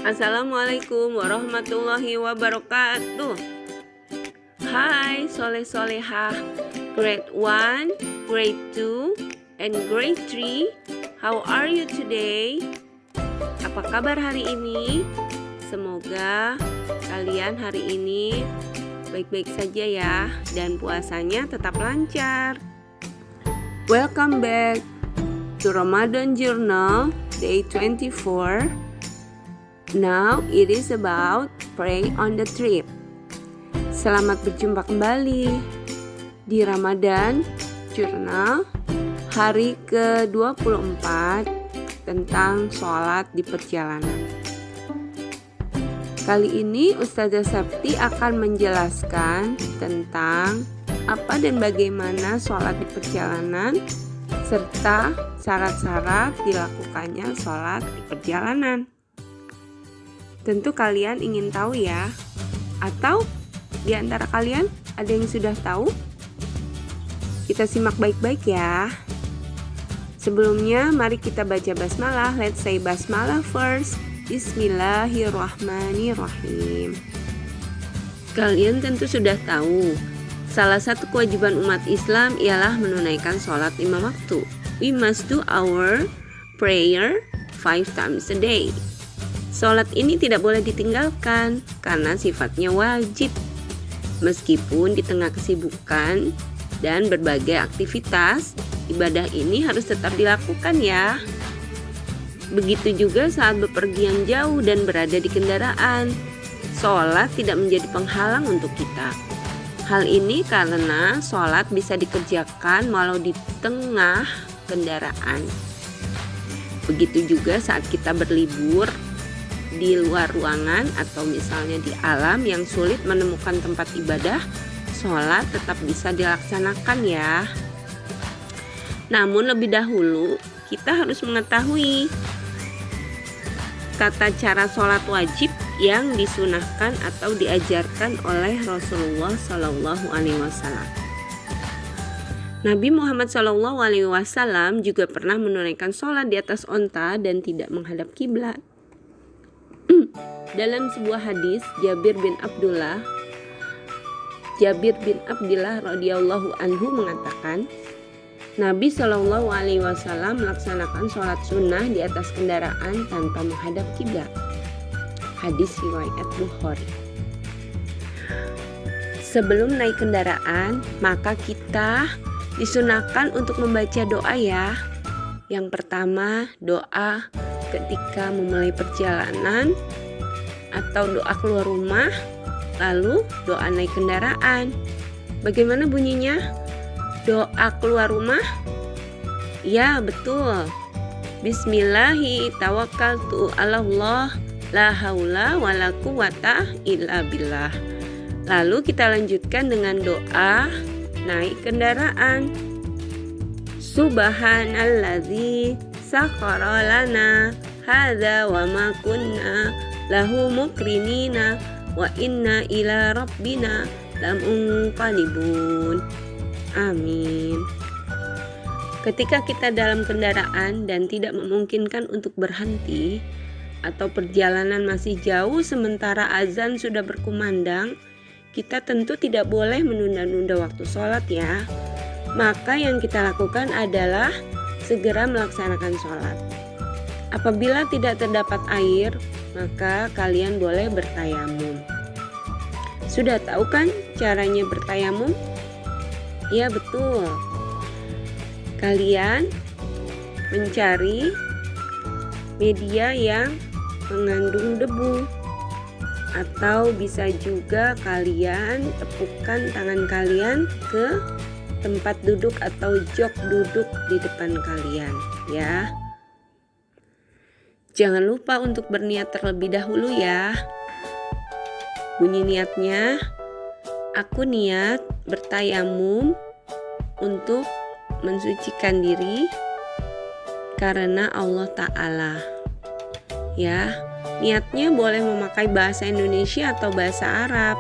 Assalamualaikum warahmatullahi wabarakatuh. Hai soleh-solehah Grade 1, Grade 2, and Grade 3. How are you today? Apa kabar hari ini? Semoga kalian hari ini baik-baik saja ya, dan puasanya tetap lancar. Welcome back to Ramadan Journal Day 24. Now it is about pray on the trip. Selamat berjumpa kembali di Ramadan Journal hari ke-24 tentang sholat di perjalanan. Kali ini Ustazah Sapti akan menjelaskan tentang apa dan bagaimana sholat di perjalanan serta syarat-syarat dilakukannya sholat di perjalanan. Tentu kalian ingin tahu ya, atau di antara kalian ada yang sudah tahu? Kita simak baik-baik ya. Sebelumnya mari kita baca basmalah. Let's say basmalah first. Bismillahirrahmanirrahim. Kalian tentu sudah tahu, salah satu kewajiban umat Islam ialah menunaikan sholat 5 waktu. We must do our prayer 5 times a day. Sholat ini tidak boleh ditinggalkan karena sifatnya wajib. Meskipun di tengah kesibukan dan berbagai aktivitas, ibadah ini harus tetap dilakukan ya. Begitu juga saat bepergian jauh dan berada di kendaraan. Sholat tidak menjadi penghalang untuk kita. Hal ini karena sholat bisa dikerjakan walau di tengah kendaraan. Begitu juga saat kita berlibur di luar ruangan atau misalnya di alam yang sulit menemukan tempat ibadah, sholat tetap bisa dilaksanakan ya. Namun lebih dahulu kita harus mengetahui tata cara sholat wajib yang disunahkan atau diajarkan oleh Rasulullah SAW. Nabi Muhammad SAW juga pernah menunaikan sholat di atas onta dan tidak menghadap kiblat. Dalam sebuah hadis, Jabir bin Abdullah radhiyallahu anhu mengatakan, Nabi Shallallahu Alaihi Wasallam melaksanakan sholat sunnah di atas kendaraan tanpa menghadap kiblat. Hadis riwayat Bukhari. Sebelum naik kendaraan, maka kita disunahkan untuk membaca doa ya. Yang pertama, doa ketika memulai perjalanan atau doa keluar rumah, lalu doa naik kendaraan. Bagaimana bunyinya? Doa keluar rumah? Ya, betul. Bismillahi tawakkaltu 'alallah la haula wala quwata illa billah. Lalu kita lanjutkan dengan doa naik kendaraan. Subhanallazi sakhkhara lana hadza wa ma kunna lahu mukrinina wa inna ila rabbina lamunqalibun. Amin. Ketika kita dalam kendaraan dan tidak memungkinkan untuk berhenti atau perjalanan masih jauh sementara azan sudah berkumandang, kita tentu tidak boleh menunda-nunda waktu sholat ya. Maka yang kita lakukan adalah segera melaksanakan sholat. Apabila tidak terdapat air, maka kalian boleh bertayamum. Sudah tahu kan caranya bertayamum? Ya, betul. Kalian mencari media yang mengandung debu, atau bisa juga kalian tepukkan tangan kalian ke tempat duduk atau jok duduk di depan kalian ya. Jangan lupa untuk berniat terlebih dahulu ya. Bunyi niatnya, aku niat bertayamum untuk mensucikan diri karena Allah Ta'ala. Ya, niatnya boleh memakai bahasa Indonesia atau bahasa Arab.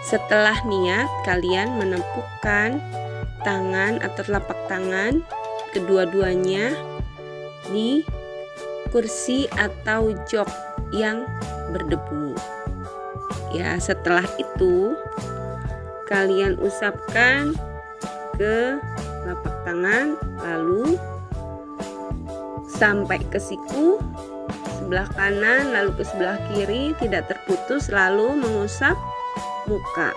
Setelah niat, kalian menempukkan tangan atau telapak tangan kedua-duanya di kursi atau jok yang berdebu. Ya, setelah itu kalian usapkan ke telapak tangan, lalu sampai ke siku sebelah kanan, lalu ke sebelah kiri, tidak terputus, lalu mengusap muka.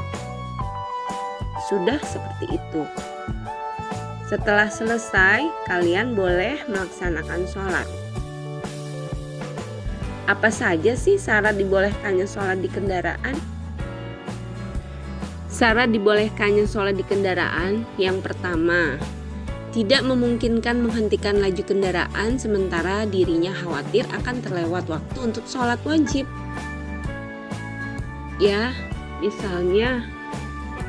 Sudah seperti itu. Setelah selesai, kalian boleh melaksanakan sholat. Apa saja sih syarat dibolehkannya sholat di kendaraan? Syarat dibolehkannya sholat di kendaraan, yang pertama, tidak memungkinkan menghentikan laju kendaraan sementara dirinya khawatir akan terlewat waktu untuk sholat wajib. Ya, misalnya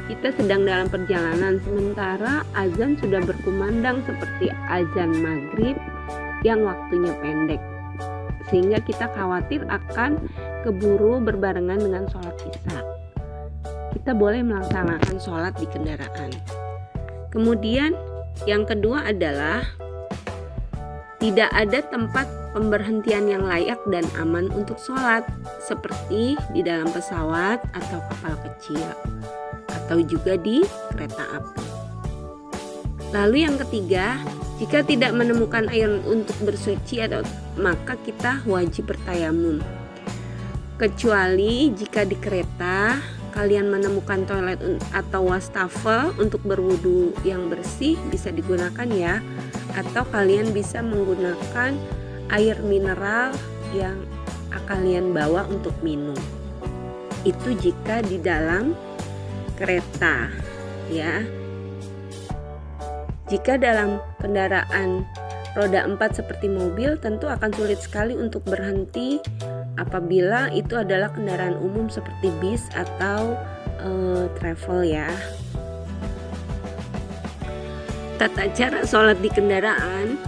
kita sedang dalam perjalanan sementara azan sudah berkumandang seperti azan maghrib yang waktunya pendek, sehingga kita khawatir akan keburu berbarengan dengan sholat isya. Kita boleh melaksanakan sholat di kendaraan. Kemudian yang kedua adalah tidak ada tempat pemberhentian yang layak dan aman untuk sholat, seperti di dalam pesawat atau kapal kecil, atau juga di kereta api. Lalu yang ketiga, jika tidak menemukan air untuk bersuci maka kita wajib bertayamum. Kecuali jika di kereta kalian menemukan toilet atau wastafel untuk berwudu yang bersih, bisa digunakan ya. Atau kalian bisa menggunakan air mineral yang kalian bawa untuk minum. Itu jika di dalam kereta, ya. Jika dalam kendaraan roda 4 seperti mobil, tentu akan sulit sekali untuk berhenti apabila itu adalah kendaraan umum seperti bis atau travel, ya. Tata cara sholat di kendaraan.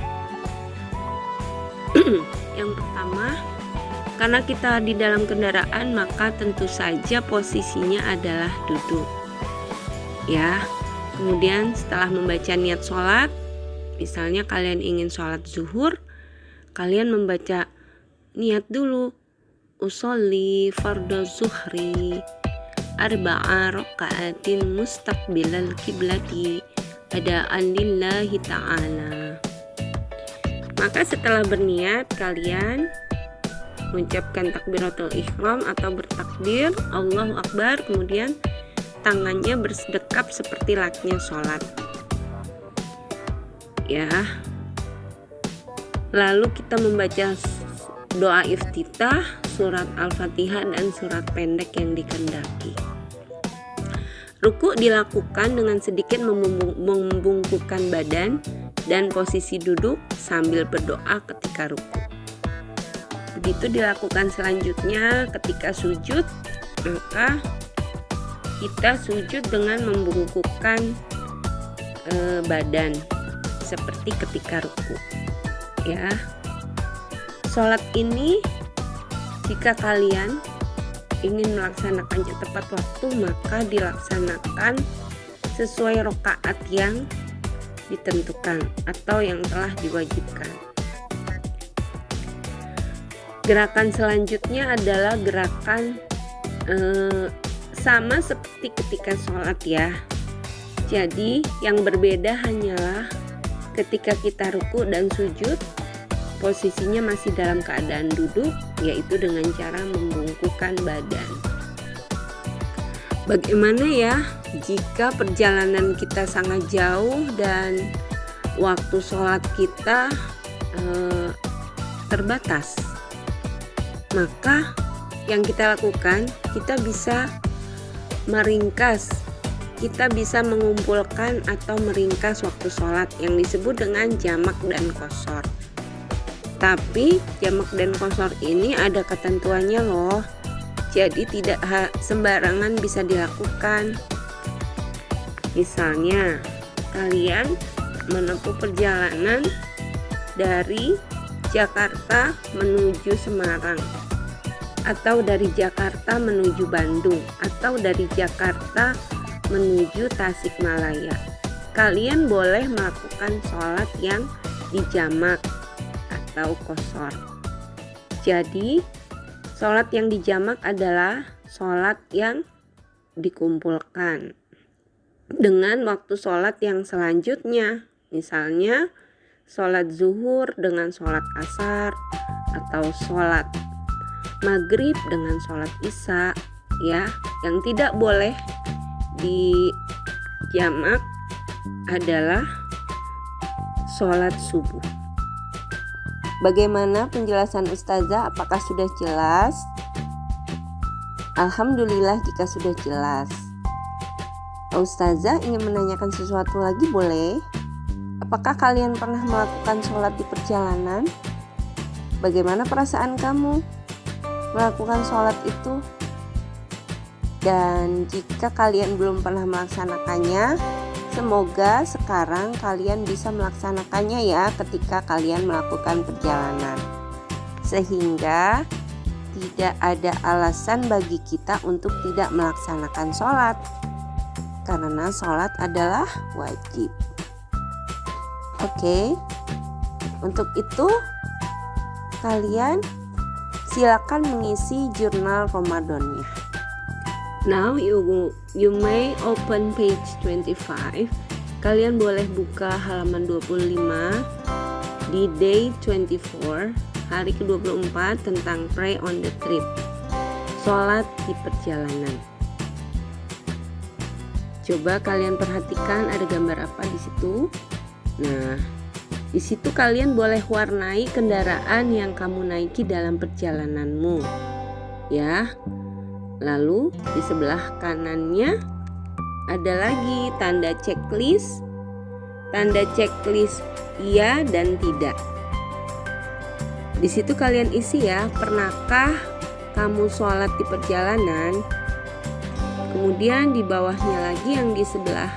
Yang pertama, karena kita di dalam kendaraan, maka tentu saja posisinya adalah duduk, ya. Kemudian setelah membaca niat sholat, misalnya kalian ingin sholat zuhur, kalian membaca niat dulu, usolli fardhu zuhri arba'a raka'atin mustaqbilal kiblati adaan lillahi ta'ala. Maka setelah berniat, kalian mengucapkan takbiratul ihram atau bertakbir Allahu Akbar, kemudian tangannya bersedekap seperti layaknya sholat, ya. Lalu kita membaca doa iftitah, surat Al-Fatihah dan surat pendek yang dikehendaki. Ruku dilakukan dengan sedikit membungkukkan badan dan posisi duduk sambil berdoa ketika ruku. Begitu dilakukan selanjutnya ketika sujud, maka kita sujud dengan membungkukkan badan seperti ketika ruku, ya. Sholat ini jika kalian ingin melaksanakannya tepat waktu, maka dilaksanakan sesuai rakaat yang ditentukan atau yang telah diwajibkan. Gerakan selanjutnya adalah gerakan sama seperti ketika sholat, ya. Jadi yang berbeda hanyalah ketika kita ruku dan sujud, posisinya masih dalam keadaan duduk, yaitu dengan cara membungkukkan badan. Bagaimana ya jika perjalanan kita sangat jauh dan waktu sholat kita terbatas? Maka yang kita lakukan, kita bisa meringkas, kita bisa mengumpulkan atau meringkas waktu sholat yang disebut dengan jamak dan qasar. Tapi jamak dan qasar ini ada ketentuannya loh, jadi tidak sembarangan bisa dilakukan. Misalnya kalian menempuh perjalanan dari Jakarta menuju Semarang, atau dari Jakarta menuju Bandung, atau dari Jakarta menuju Tasikmalaya. Kalian boleh melakukan sholat yang dijamak atau qasar. Jadi Sholat yang dijamak adalah sholat yang dikumpulkan dengan waktu sholat yang selanjutnya. Misalnya sholat zuhur dengan sholat asar, atau sholat maghrib dengan sholat isya, ya. Yang tidak boleh dijamak adalah sholat subuh. Bagaimana penjelasan Ustazah? Apakah sudah jelas? Alhamdulillah jika sudah jelas. Ustazah ingin menanyakan sesuatu lagi, boleh? Apakah kalian pernah melakukan sholat di perjalanan? Bagaimana perasaan kamu melakukan sholat itu? Dan jika kalian belum pernah melaksanakannya, semoga sekarang kalian bisa melaksanakannya ya ketika kalian melakukan perjalanan. Sehingga tidak ada alasan bagi kita untuk tidak melaksanakan sholat, karena sholat adalah wajib. Oke, untuk itu kalian silakan mengisi jurnal Ramadannya. Now you may open page 25. Kalian boleh buka halaman 25 di day 24, hari ke-24, tentang pray on the trip, sholat di perjalanan. Coba kalian perhatikan ada gambar apa di situ. Nah, di situ kalian boleh warnai kendaraan yang kamu naiki dalam perjalananmu, ya. Lalu di sebelah kanannya ada lagi tanda checklist. Tanda checklist iya dan tidak. Di situ kalian isi ya, pernahkah kamu sholat di perjalanan? Kemudian di bawahnya lagi yang di sebelah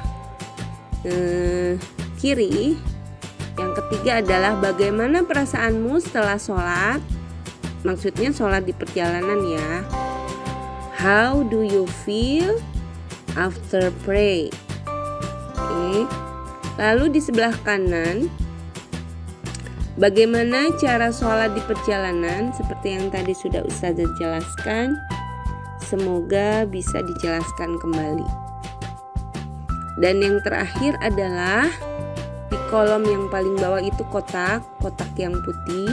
kiri, yang ketiga adalah bagaimana perasaanmu setelah sholat. Maksudnya sholat di perjalanan ya. How do you feel after pray? Oke. Lalu di sebelah kanan, bagaimana cara sholat di perjalanan? Seperti yang tadi sudah Ustazah jelaskan, semoga bisa dijelaskan kembali. Dan yang terakhir adalah di kolom yang paling bawah itu kotak yang putih.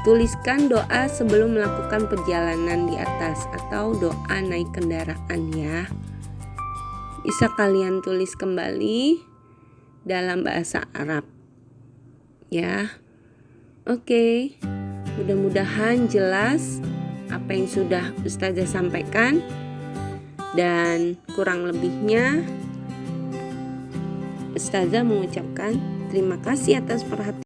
Tuliskan doa sebelum melakukan perjalanan di atas, atau doa naik kendaraan ya. Bisa kalian tulis kembali dalam bahasa Arab ya. Oke, mudah-mudahan jelas apa yang sudah Ustazah sampaikan, dan kurang lebihnya Ustazah mengucapkan terima kasih atas perhatian.